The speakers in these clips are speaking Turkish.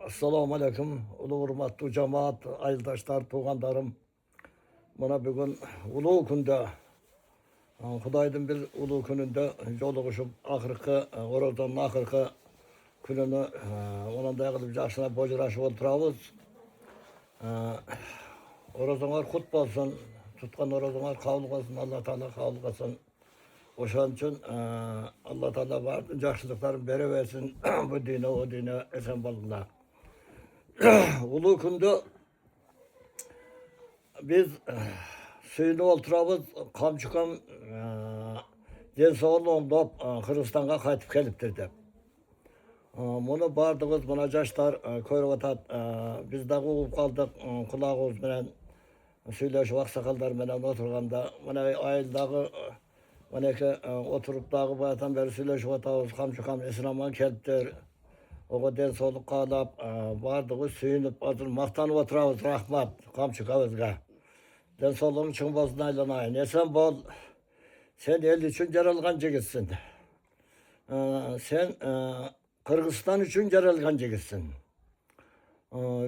Assalamu alaikum. Ulu hurmatlı cemaat, ayıldaşlar, tuğanlarım. Bana bugün ulu günde, Hudaydın bir ulu gününde yoluguşup ahırkı, orozanın ahırkı gününü onun da yakılıp yaşına bocuraşıp oturabız. Orozanlar kut olsun, tutkan orozanlar kavul olsun, Allah Teala kavul olsun. Oşan için Allah Teala var, yaşlılıkların beri versin, bu dine o dine esen balınlar. Ulu günde biz suyunu oturabız, kamçıkam Densoğlu'nun dop Kırgızistan'a kayıtıp geliptir dep. Bunu bardığız, buna yaşlar körüp atat, biz de uğup kaldık, kulağımız bilen söyleşip aksakallar bilen oturganda, bana ayıldağı, bana ki oturup dağı bayatan beri söyleşip atabız, kamçıkam esnaman keliptir. O Densoğlu kalap, bardığız, suyunup, maqtanıp oturabız, rahmat, kamçıkabızga. Densoğlu'nun çıkmasına aylanayın. Esen bol, sen el için jaralgan jigitsin. Sen Kırgızistan için jaralgan jigitsin.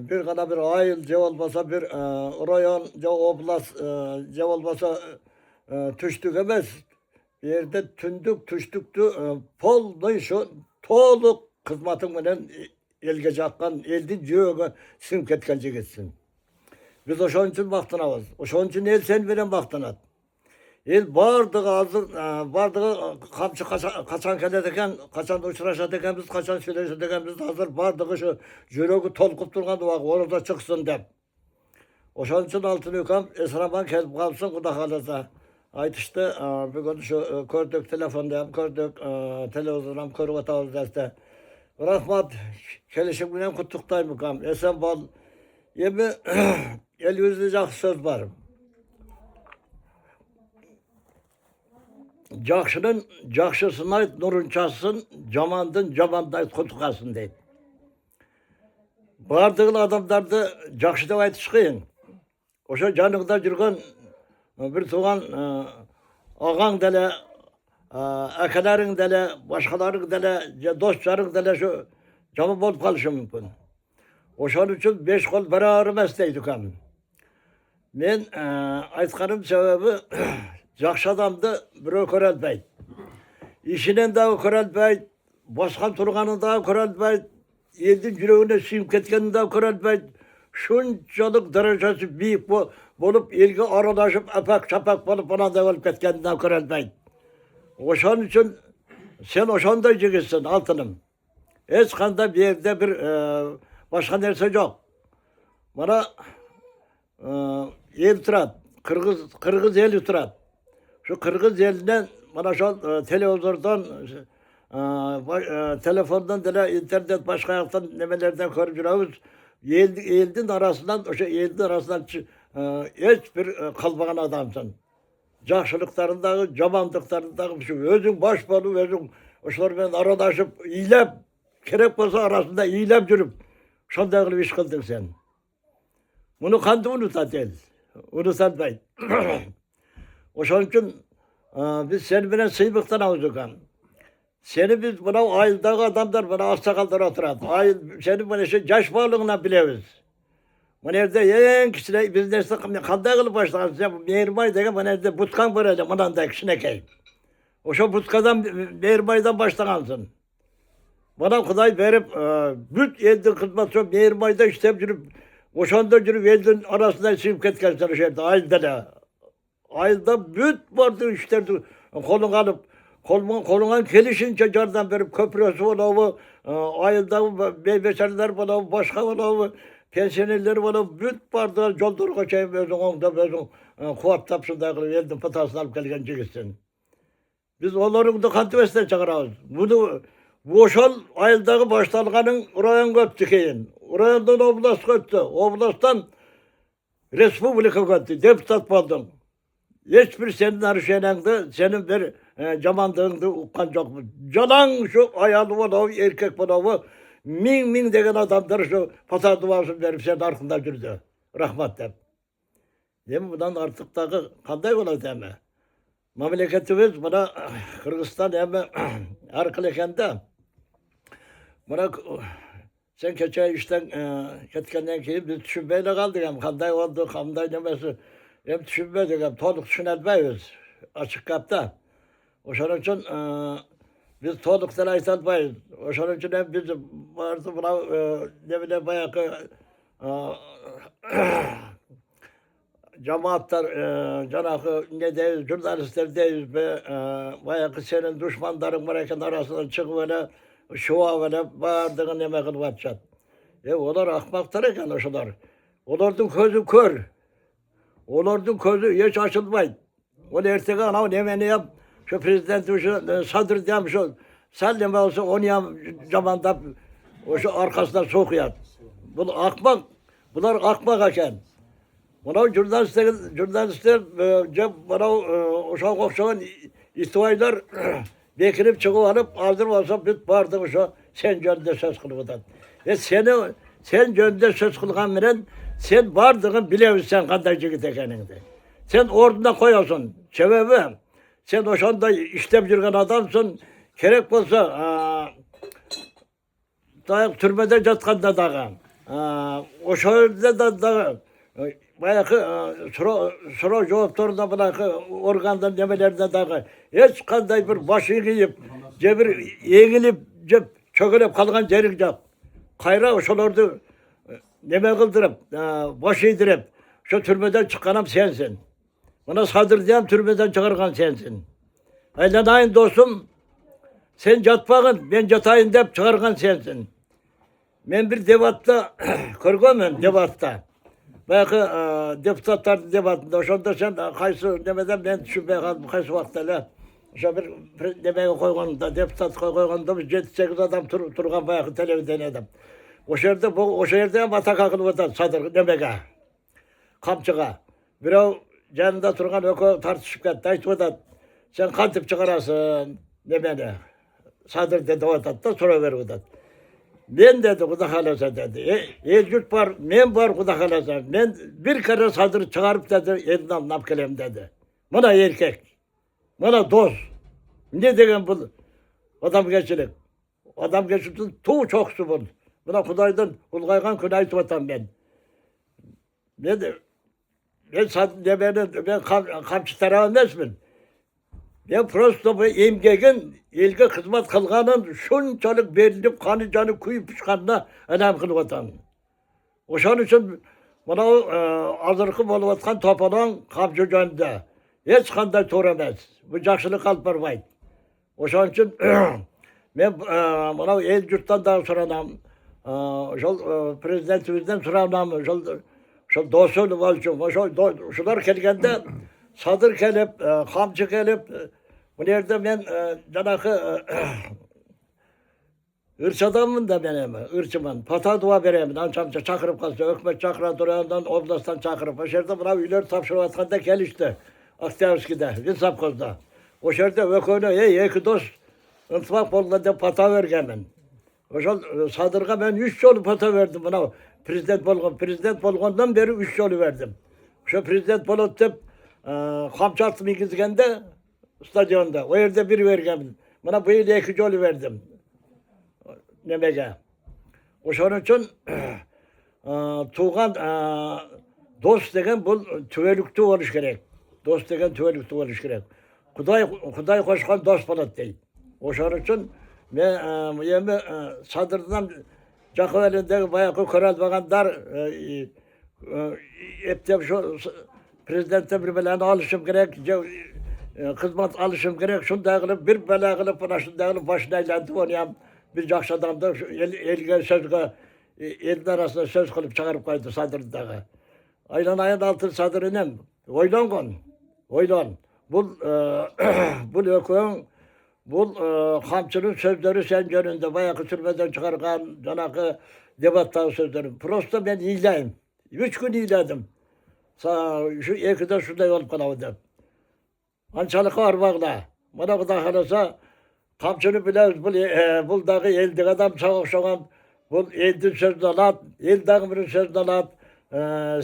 Bir gana bir ayıl je olmasa bir rayon je oblast je olmasa tüştük emes. Bir yerde tündük tüştüktü poldu şu toluk hizmetin bilen elge jakkan eldin jöge singip ketken jigitsin. Biz oşon için baktınabız. Oşon için el sen veren baktanat. El bardığı hazır, bardığı kamçı kaçan kelediken, kaçan uçraşadıken biz, kaçan söyleşadıken biz hazır bardığı şu jürögü tolkup durgan vak orada çıksın dep. Oşon için altını yukam, esraban kelip kalsın kuda halasa. Aytıştı, bugün şu kördük telefonda hem kördük, televizyonda körüp atabız derste. Rahmat, kelişim günen kutuktayım yukam, esen bol. Yemi el yüzlü jakşı söz var. Jakşının jakşısına nurun çatsın, camandın camandayt kutukasın deydi. Bardığın adamlarda jakşı dep aytış kıyın. Oşo janыңda жүрген bir tuğan ağaң dele, akalaryň dele, başgalaryň dele, dostlaryň dele şu jama bolup kalyşy mümkin. Oşon üçün 5 kol beraber emes deydik hem. Men aytkanım sebebi jakşı adamdy birөө körelbeyt. İşinen de körelbeyt, baskan turganı da körelbeyt, eldin yüreğine suyup ketkenini de körelbeyt. Şunçalık derecesi büyük bolup elge aralaşıp epak çapak bolup bana da olup ketkenini de körelbeyt. Oşon üçün sen oşonda jigitsin altınım. Hiç kanda bir yerde bir başka nerse yok. Bana el turat, Kırgız eli turat. Şu Kırgız elinden bana şu televizyondan, telefondan, internet başka yaktan nemelerden görüp жүрөбүz. Eldin arasından, o şey eldin arasından hiçbir kalmagan adamsın. Jakşılıklarındağı, jamanlıklarındağı şu özün baş bolup, özün oşlar bilen aradaşıp, iyilep, kerek bolsa arasında iyilep жүрüp, şonday kılıp iş kıldın sen. Bunu kandı unutat el, unutatmayın. Oşon üçün biz seni bilen sıybıktan avuzdukan. Seni biz buna ayıldağı adamlar, buna aksakallar oturat. Seni bana şey yaş bağlığına bileviz. Bana evde en kişine biz derse kanday kılıp başlarsın. Meğerbay degen bana evde butkan böyle bana da kişine keyif. O şu butkadan Meğerbay'dan başlanansın. Bana Kuday verip büt eldin kızmat çok Meğerbay'da işlep жүрüp oşanda жүрüp eldin arasında sıyıp ketken şeyde ayılda da. Ayılda büt vardı işlerdi. Kolun alıp kolundan kelişince jardan verip köprüsü olavı, ayılda beybeşerler olavı, başka olavı, pensionerler olavı, büt vardı. Joldurga çayıp özün oňda özün kuvat tapşynda kılıp eldin pıtasını alıp kelgen jigitsin. Biz onların da kantıvesler çağırabız. Bunu oşol ayıldağı baştalganın rayon götdü keyin. Rayondan oblast götdü. Oblasttan respublika götdü. Deputat boldun. Hiçbir senin arşenende senin bir camandığında ukkan yok mu? Canan şu ayalı olavı, erkek olavı, min degen adamlar şu pata duvarsın verip senin arkında yürüdü. Rahmat dep. Değil mi? Bundan artık dağı kanday ola deme. Memleketimiz buna Kırgızistan hemen arkılekende buna Sen keçe işten ketkenden keyin biz düşünmeyle kaldık hem kanday oldu, kanday demesi. Hem düşünmedik hem toluk düşünetmeyiz açık kapta. O şunun için biz toluktan aytmayız. O şunun için hem biz vardı buna ne bileyim bayağı cemaatler, Cenab-ı ne deyiz, jurnalistler deyiz be, bayağı senin düşmanların varken arasından çıkıvele, şova böyle bağırdığın yemek kılıp atacak. Onlar ahmaktır eken oşular. Onların gözü kör. Onların gözü hiç açılmayın. Onu erteki ana ne yap, şu prezidenti şu sadr diyem şu salleme olsa onu yap zamanda o şu arkasından sokuyor. Bu akmak, bunlar akmak eken. Buna jurnalistler bana uşak okşayan istivaylar bekirip çıkıp alıp hazır olsa bit vardı şu sen gönde söz kılıbıdan. Sen gönde söz kılgan bilen sen vardığın bilebilsen kanday jigit ekeningdi. Sen orduna koyasın. Sebebi sen oşanda işlep жүрген adamsın. Gerek bolsa dayak türmede jatkanda dağı. O şöyle da bayağı soru cevaplarında bırakı organdan demelerinde dağı. Hiç kanday bir başı giyip cebir eğilip çökülüp kalgan jerik yok. Kayra oşolardı neme kıldırıp başı yedirip şu türmeden çıkanım sensin. Bana sadır diyem türmeden çıkargan sensin. Aylanayın dostum sen jatpagın ben jatayın dep çıkargan sensin. Men bir debatta көргөнмүн debatta. Bayağı deputatlar debatında oşonda sen kaysı demeden ben düşünmeye kaldım kaysı vakti ele. Şu bir demeye koyğanda deputat koyğanda 7-8 adam turgan bayağı televizyon adam. O şehirde hem atak akılıp atan sadır demege. Kamçıga. Birov yanında turgan ökö tartışıp ketdi aytıp atat. Sen kantıp çıkarasın demeni. Sadır dedi atat da sonra verip atat. Ben dedi Kuda halasa dedi. Yurt var, men var Kuda halasa. Men bir kere sadır çıkarıp dedi, elinden alınıp kelem dedi. Bana erkek, bana dost. Ne degen bu adam geçirik? Adam geçirsin, tuğ çoksu bul. Buna Kuday'dan ulgaygan gün aytıp atan ben. Ben kamçı tarafı emesmin. Ben prosto bu emgegin elge hizmet kılganın şunçalık berilip kanı canı kuyup çıkanına önem kılıp atan. Oşan için bana azırkı bolup atkan topanan kamçı canında. Hiç kanday tor emez. Bu jakşılık kalıp barmaydı. Oşan için ben bana el yurttan da soranam. Prezidentimizden soranam. Şu dostum var şular kelgende sadır kelip, kamçı kelip, bu nerede ben Cenab-ı ırç adamım da benim, ırçımın. Pata dua vereyim, ançamça çakırıp kalsa, hükümet çakıra durandan, oblasttan çakırıp. O şerde buna üyler tapşırıp atkanda gelişti. Aktiyaviski'de, Gülsapkoz'da. O şerde ökönü, iki dost, ıntmak bolunda pata vergemin. O sadırga ben 3 yolu pata verdim buna. Prezident bolğandan beri 3 yolu verdim. Şu prezident bolup dep, kamçı attım ikizgende, stadyonda. O yerde bir vergemin. Buna bu yıl 2 yolu verdim. Nemege. O şunun için tuğan dost degen bu tüvelükte oluş gerek. Dost degen tüvelükte oluş gerek. Kuday koşkan dost bolat değil. O şunun için ben sadırdan Jakı elindeki bayağı köral bakanlar hep şu prezidente bir belanı alışım gerek, hizmet alışım gerek, şunda kılıp bir bela kılıp buna şunda kılıp başına eğlendi onu ya bir jakşı adamda elge sözge elin arasında söz kılıp çıkarıp koydu sadırdağı. Aylan ayın altın sadırının oylan. Bu ökün bu kamçının sözleri sen gönlünde bayağı türbeden çıkargan Cenab-ı debattan sözleri. Prosto ben iyileyim. 3 gün iyiledim. Şu ekide şurada yol kalavdım. Ançalık var bağla. Bana kadar halasa kamçını biliriz. Buldağı eldik adam sağışan. Bu eldin sözünü alat. Eldağı bir sözünü alat.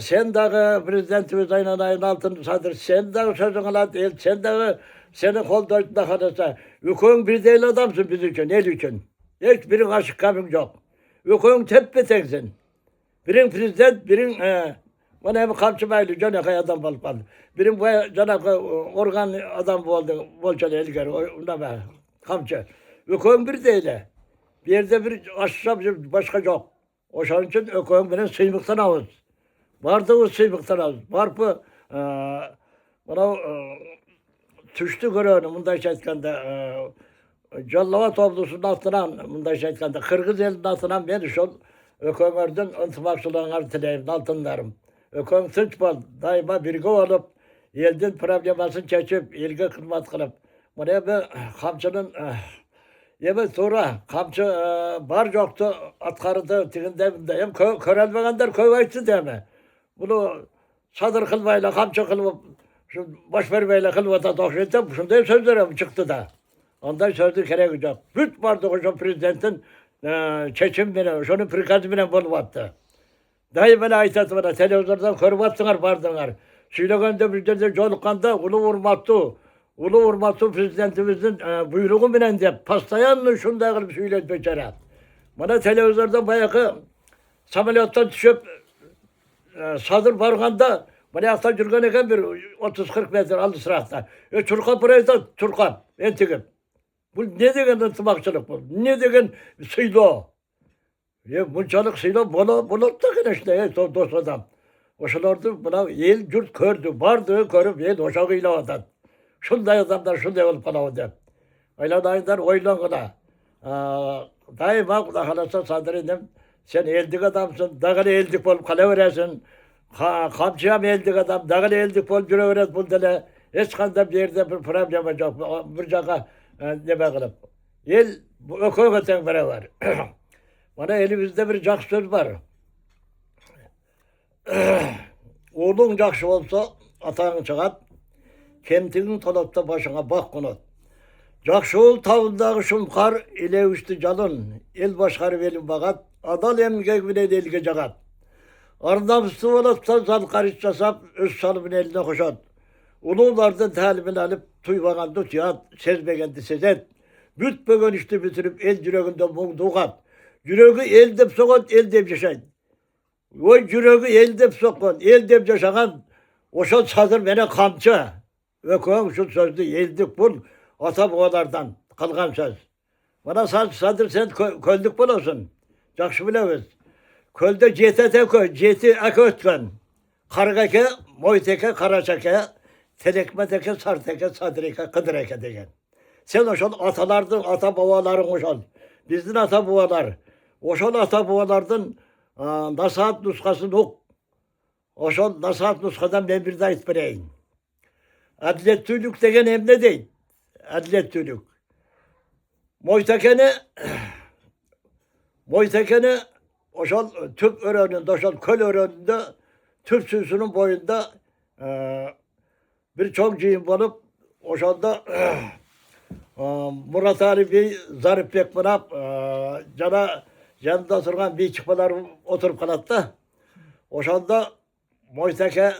Sen dağı prezidentimiz ayın altını sadır. Sen dağı sözünü alat. Sen dağı senin kolda halasa. Ükün bir değil adamsın biz için. El için. Hiçbiri aşık kabim yok. Ökön teppe teksin. Birin prezident, birin bana hem kamçı baylı, canaka adam balıp aldı. Birin bu canaka organ adam oldu, bolçalı elgari, onda be, kamçı. Ökön bir değil. Bir yerde bir aşağı başka yok. O şan için ökön benim sıymıktan ağız. Vardı o sıymıktan ağız. Var bu, bana tüştü görüyorum, bunda şeytkanda, Callava toplusunun altından, bunda şeytkanda, Kırgız elinin altından ben şu ökönlerden ıntımakçılığına tileyim, altınlarım. Ökön sıçmal, daima birge olup, elden problemasını çekip, ilgi hizmet kılıp, buraya bir kamçının, evet sonra kamçı bar yoktu, atkarıdı, tiginde, hem körelmeyenler köy açtı değil mi? Bunu sadır kılmayla, kamçı kılıp, şu baş vermeyle kılvata dokşetim, şunda sözlerim çıktı da. Ondan sözü gerek yok. Büt vardı o prezidentin çeçim bile, şunun prikazı bile buluvattı. Dayı bana ait ettim bana, televizyondan körvattılar bardılar. Söylegende bizde çolukanda ulu vurmattı. Ulu vurmattı prezidentimizin buyruğu bile de pastayan mı şunda kılıp söylet beçere. Bana televizyonda bayağı sameliyattan düşüp sadır barganda bana yakta jürgen eken bir 30-40 metre aldı sırakta. Çurkan buraya da Çurkan, entigim. Bu ne degen ıntımakçılık bu? Ne degen sıylo? Bunçalık sıylo bulup da işte dost adam. Oşalardı buna el cürt kördü, vardı körüp el oşağıyla adam. Şunday adamlar şunday olup bana o dem. Öyle dayılar oylan kula. Daima kula halasa sadırınım. Sen eldik adamsın, dağını eldik olup kala veresin. Kamçıya eldik adam, dağını eldik olup cüre veres bul dele. Hiç kanda bir yerde bir problem yok. Bir caka ne bakılıp. El ökön öten bire var. Bana elimizde bir cak söz var. Oğlun cakşı olsa atağını çıkart. Kentinin tolapta başına bak konut. Cakşoğul tavındağı şumkar ile üstü calın. El başkarı verin bakat. Adal emgek bile delge cakat. Arnavüstü olatsa zalkar içasap öz salımın eline koşat. Ululardan talibini alıp tuyvagan tutuyat, sezmegen disezet. Büt bögön işte bitirip el yüreğinde muğduğat. Yüreği el dep sokat, el dep yaşayın. O yüreği el dep sokat, el dep yaşayan oşan sadır bana kamçı. Ve koyun şu sözlü eldik bul, ata boğalardan kalkan söz. Bana sadır sen köldük bul olsun. Cakşı bilemiz. Kölde CTT koy, CT akötken. Kargake, moyteke, karaçake, telekmeteke, sarteke, sadreke, kıdreke degen. Sen oşan atalardın, ata babaların oşan. Bizden ata babalar. Oşan ata babalardan nasihat nuskası yok. Oşan nasihat nuskadan ben bir daha etmeyeyim. Adlettülük degen hem ne değil? Adlettülük. Moytekeni oşan tüp öğreninde, oşan köl öğreninde tüp süsünün boyunda bir çok cihim olup oşanda Murat Ali Bey Zarif Bekmanap yanında oturgan bir çıkmalar oturup kalattı. Oşanda Moyteke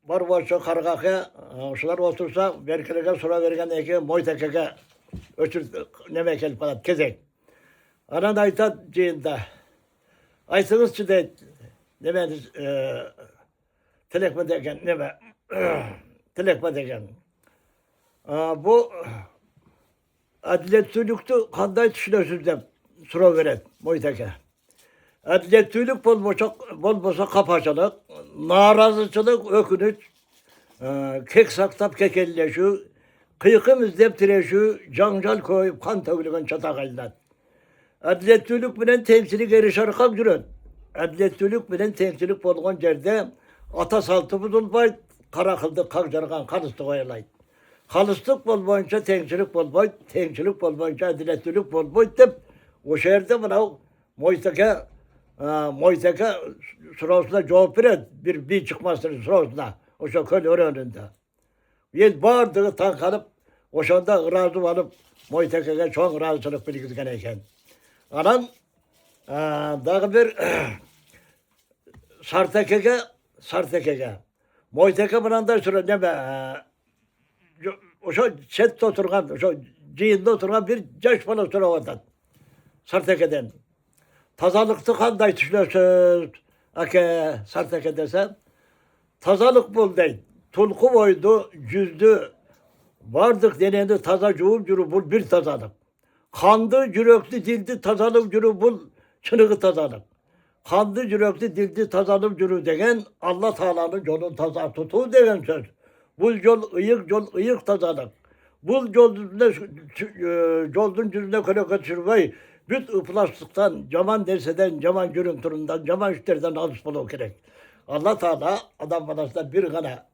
var şu kargaka şular otursa berkelege sura vergen eke Moytekeke öçür neme kelip kalat kezek. Anan aytat cihinde. Aytınız çide demeniz telekme degen neme telekme degen. Bu adiletsizlikti kanday düşünürsünüz de sura veren Moyteke. Adiletsizlik bolmasa kapacılık, narazıçılık, ökünüç, kek saktap kekelleşu, kıykım izdep tireşu, cancal koyup kan tövlüğün çatakaylar. Adiletsizlik bilen temsili geri şarkak jürön. Adiletsizlik bilen temsilik bolğan jerde ata saltı buzulbay, kara kıldık kak jargan kalısты koyalaydı. Kalıstık bolboyunca temsilik bolboy, temsilik bolboyunca adiletsizlik bolboy dep, o şehirde buna Moyteke sorusuna cevap veren bir çıkmasının sorusuna. O şu köl önünde. Yel bağırdığı tank alıp, o şanda razı alıp Moyteke'ye çok razılık bilgizgen eken. Anan daha bir Sarteke'ye. Moyteke bundan da sonra ne be o şu çette oturgan, o şu cihinde oturgan bir caş bana sonra oradan. Sarteke'den. Tazalıkты qanday düşünürsüz? Ake, Sarteke desem. Tazalık bul deydi. Tulku boydu, cüzdü. Vardık deneni taza curu bul bir tazalık. Kandı, cüröklü, dildi, tazalık curu bul, çınığı tazalık. Kandı, cüröklü, dildi, tazalık curu degen Allah Teala'nın yolun taza tutuğu degen söz. Bul yol ıyık tazalık. Bul yoldun yüzüne köle kaçırmayı. Büt ıplastıktan, caman derseden, caman görüntüründen, caman işlerden alış bulu gerek. Allah Teala adam balasında bir gana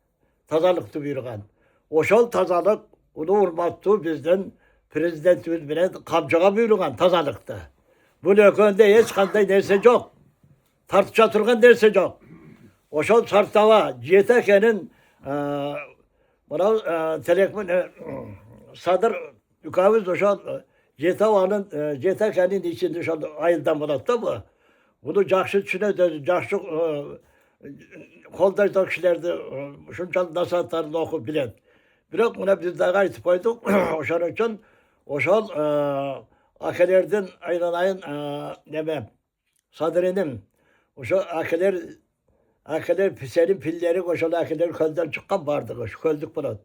tazalıktı bir gan. Oşol tazalık onu hurmattı bizden prezidentimiz bilen kamçığa buyurgan tazalıktı. Bu lökönde hiç kanday derse yok. Tartışa turgan derse yok. Oşol sartava Ciyeteke'nin bana telekmin sadır yukaviz oşol Ciyetava'nın Ciyeteke'nin içinde şu ayıldan bulattı mı? Bunu cakşı çüne de cakşı koldaşta kişilerde şunçal nasatlarını okup bilen. Biraz buna biz daha gayet koyduk. Oşan için oşal akelerden ayın demem sadrenim oşal akeler piserin pilleri oşal akeler kölden çıkan vardı oş köldük bunu.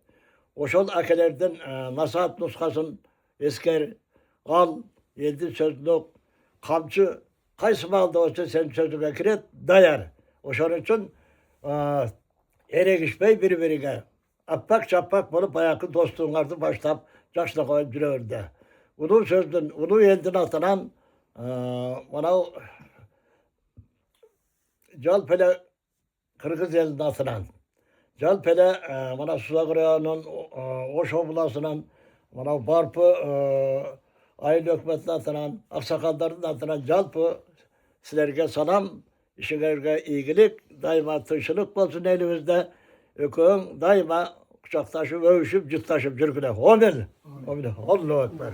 Oşal akelerden nasihat nuskasın esker al yedi sözlük kamçı kaysı malda olsa sen sözüne kiret dayar. Oşan için erek bey birbirine appak çappak bolup ayakı dostluğunlardı başlayıp yaşla koyup duruyordu. Ulu sözden, ulu eldin atılan bana Calpele Kırgız elinde atılan Calpele bana Suzagıra'nın o şobulasının bana Barpı Aylı Hükmet'le atılan aksakalların atılan Calpı sizlerge salam işinlerge iyilik daima tışılık olsun elimizde ökün daima kucaktaşıp övüşüp cıttaşıp cürgüne. Amin. Amin. Allahu Ekber.